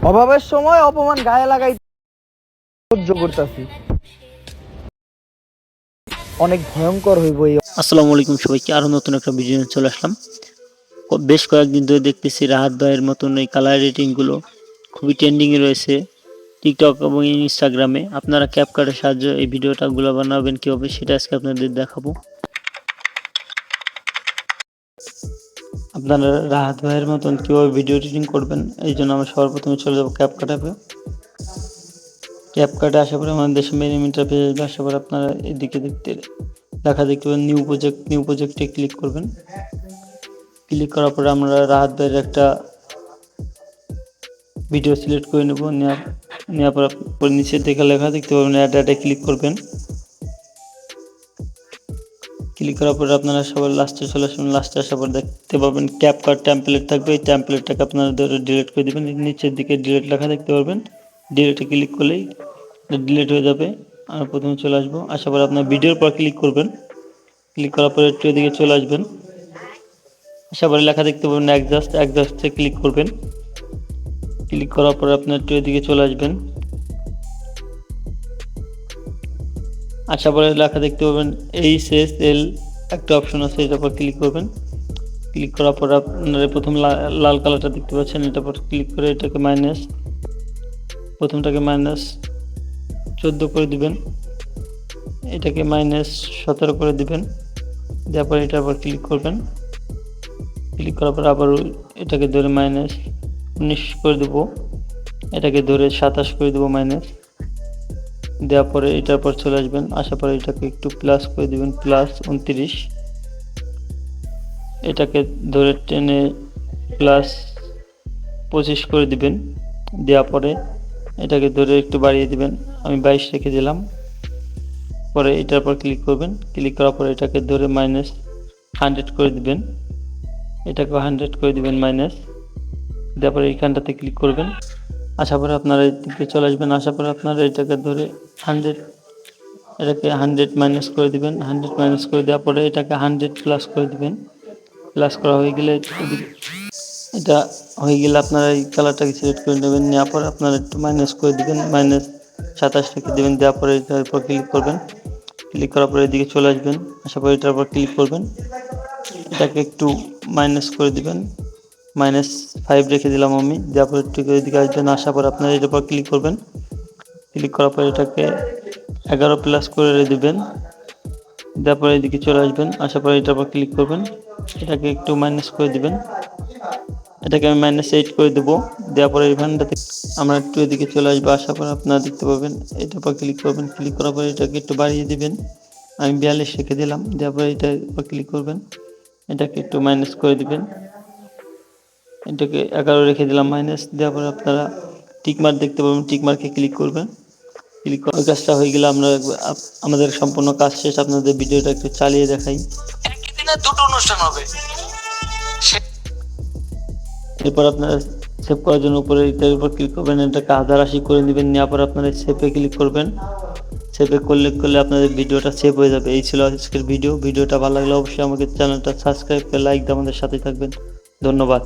অভাবের সময় অপমান গায়ে লাগাই সহ্য করতেছি, অনেক ভয়ঙ্কর হইব এই। আসসালামু আলাইকুম সবাইকে, আরো নতুন একটা ভিডিও নিয়ে চলে আসলাম। বেশ কয়েকদিন ধরে দেখতেছি রাহাত ভাইয়ের মতন এই কালার এডিটিং গুলো খুবই ট্রেন্ডিং এ রয়েছে টিকটক এবং ইনস্টাগ্রামে। আপনারা ক্যাপকাটের সাহায্যে এই ভিডিওটা গুলো বানাবেন কিভাবে সেটা আজকে আপনাদের দেখাবো। আপনারা রাহাত ভাইয়ের মতন কিভাবে ভিডিও এডিটিং করবেন, এই জন্য আমরা সর্বপ্রথমে চলে যাবো ক্যাপকাট অ্যাপে। ক্যাপকাটে আসার পরে আমাদের দেশে মেন ইন্টারফেসে আসার পরে আপনারা এদিকে লেখা দেখতে পাবেন নিউ প্রজেক্টে ক্লিক করবেন। ক্লিক করার পরে আমরা রাহাত ভাইয়ের একটা ভিডিও সিলেক্ট করে নেব। নেওয়ার পর নিচে দেখে লেখা দেখতে পাবেন অ্যাডে ক্লিক করবেন। ক্লিক করার পরে আপনারা সবাই লাস্টে চলে আসবেন। লাস্টে আসার পর দেখতে পাবেন ক্যাপকাট টেমপ্লেট থাকবে, এই টেমপ্লেটটাকে আপনারা ডিলিট করে দেবেন। নিচের দিকে ডিলিট লেখা দেখতে পারবেন, ডিলিটে ক্লিক করলেই ডিলিট হয়ে যাবে। আর প্রথমে চলে আসবো, আসার পর আপনার ভিডিওর পর ক্লিক করবেন। ক্লিক করার পরে একটু এদিকে চলে আসবেন। আসার পরে লেখা দেখতে পাবেন অ্যাডজাস্টে ক্লিক করবেন। ক্লিক করার পরে আপনার একটু এদিকে চলে আসবেন। আসার পরে লেখা দেখতে পাবেন HSL একটা অপশন আছে, এটার উপর ক্লিক করবেন। ক্লিক করার পর আপনারা প্রথম লাল কালারটা দেখতে পাচ্ছেন, এটার উপর ক্লিক করে এটাকে প্রথমটাকে -14 করে দিবেন, এটাকে -17 করে দিবেন। দেওয়ার পর এটার উপর ক্লিক করবেন। ক্লিক করার পর আবার এটাকে ধরে -19 করে দেবো, এটাকে ধরে 27 করে দেবো মাইনাস। দেওয়ার পরে এটার পর চলে আসবেন। আসার পরে এটাকে একটু প্লাস করে দিবেন, +29। এটাকে ধরে টেনে +25 করে দিবেন। দেওয়ার পরে এটাকে ধরে একটু বাড়িয়ে দিবেন, আমি 22 রেখে দিলাম। পরে এটার পর ক্লিক করবেন। ক্লিক করার পরে এটাকে ধরে -100 করে দিবেন, এটাকে 100 করে দিবেন মাইনাস। দেওয়ার পরে এইখানটাতে ক্লিক করবেন। আসার পরে আপনারা এদিকে চলে আসবেন। আসার পরে আপনারা এটাকে ধরে 100, এটাকে 100 মাইনাস করে দিবেন। 100 মাইনাস করে দেওয়ার পরে এটাকে 100 প্লাস করে দিবেন। প্লাস করা হয়ে গেলে এটা হয়ে গেলে আপনারা এই কালারটাকে সিলেক্ট করে নেবেন। নেওয়ার পরে আপনারা একটু মাইনাস করে দিবেন, -27 রেখে দেবেন। দেওয়ার পরে এটার উপর ক্লিক করবেন। ক্লিক করার পরে এদিকে চলে আসবেন। আসার পরে এটার উপর ক্লিক করবেন, এটাকে একটু মাইনাস করে দিবেন, -5 রেখে দিলাম আমি। দেওয়ার পরে একটু এদিকে আসবেন। আসার পর আপনারা এটার উপর ক্লিক করবেন। ক্লিক করার পর এটাকে 11 প্লাস করে দিবেন। দেওয়ার পরে এদিকে চলে আসবেন। আসার পরে এটার উপর ক্লিক করবেন, এটাকে একটু মাইনাস করে দিবেন, এটাকে আমি -8 করে দেবো। দেওয়ার পরে এখানটাতে আমরা একটু এদিকে চলে আসবো। আসার পর আপনারা দেখতে পাবেন এটার উপর ক্লিক করবেন। ক্লিক করার পরে এটাকে একটু বাড়িয়ে দিবেন, আমি 42 রেখে দিলাম। দেওয়ার পরে এটার উপর ক্লিক করবেন, এটাকে একটু মাইনাস করে দিবেন, এটাকে 11 রেখে দিলাম মাইনাস। দেওয়ার পরে আপনারা টিকমার্ক দেখতে পাবেন, টিকমার্কে ক্লিক করবেন। ক্লিক করার কাজটা হয়ে গেলে আমরা আমাদের সম্পূর্ণ কাজ শেষ। আপনাদের ভিডিওটা একটু চালিয়ে দেখাই। একই দিনে দুটো অনুষ্ঠান হবে। এরপর আপনারা সেভ করার জন্য উপরে এটার উপর ক্লিক করবেন, এটাকে 1080 করে নেবেন। নেওয়ার পর আপনারা সেভে ক্লিক করবেন। সেভে করলে আপনাদের ভিডিওটা সেভ হয়ে যাবে। এই ছিল আজকের ভিডিওটা ভালো লাগলে অবশ্যই আমাকে চ্যানেলটা সাবস্ক্রাইব করে লাইক দিয়ে আমাদের সাথে থাকবেন। ধন্যবাদ।